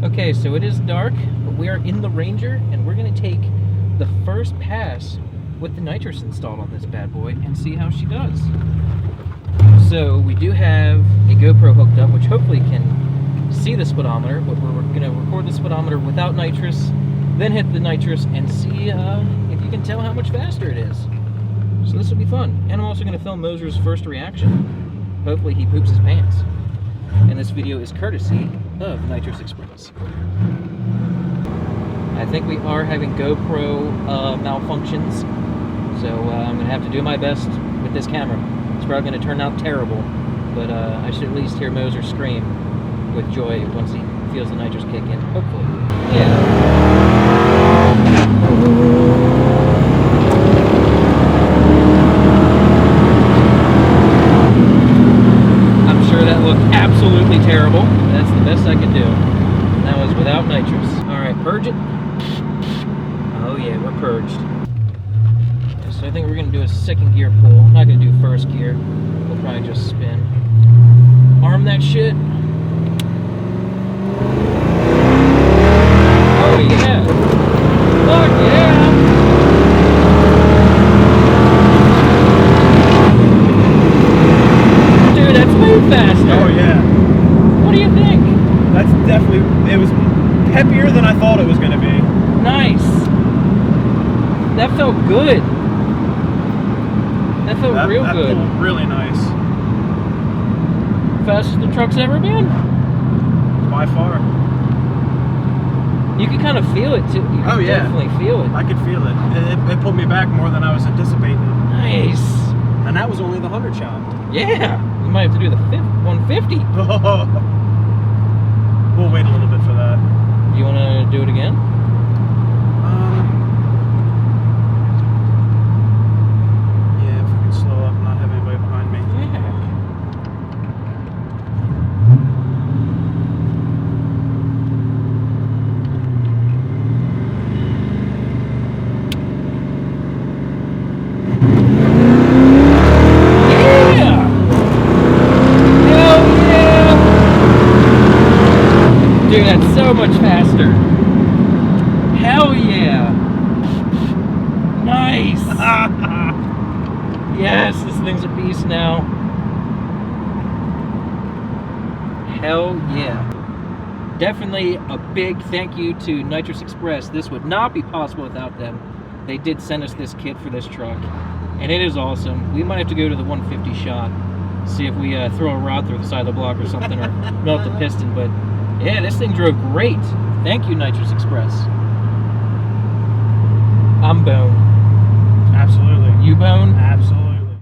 Okay, so it is dark, but we are in the Ranger, and we're going to take the first pass with the nitrous installed on this bad boy and see how she does. So we do have a GoPro hooked up, which hopefully can see the speedometer, but we're going to record the speedometer without nitrous, then hit the nitrous and see if you can tell how much faster it is. So this will be fun. And I'm also going to film Moser's first reaction. Hopefully he poops his pants. And this video is courtesy of Nitrous Express. I think we are having GoPro malfunctions, so I'm going to have to do my best with this camera. It's probably going to turn out terrible, but I should at least hear Moser scream with joy once he feels the nitrous kick in, hopefully. Yeah. Absolutely terrible. That's the best I could do. That was without nitrous. Alright, purge it. Oh yeah, we're purged. So I think we're going to do a second gear pull. I'm not going to do first gear. We'll probably just spin. Arm that shit. Oh yeah. Fuck yeah. Faster. Oh yeah. What do you think? That's definitely, it was peppier than I thought it was going to be. Nice. That felt good. That felt real good. That felt really nice. Fastest the truck's ever been? By far. You can kind of feel it too. You can definitely feel it. I could feel it. It pulled me back more than I was anticipating. Nice. And that was only the 100 shot. Yeah. We might have to do the 150. We'll wait a little bit for that. You want to do it again? Yeah, if we can slow up and not have anybody behind me. Dude, that's so much faster. Hell yeah. Nice. Yes, this thing's a beast now. Hell yeah. Definitely a big thank you to Nitrous Express. This would not be possible without them. They did send us this kit for this truck, and it is awesome. We might have to go to the 150 shot, see if we throw a rod through the side of the block or something, or melt the piston, but yeah, this thing drove great. Thank you, Nitrous Express. I'm boned.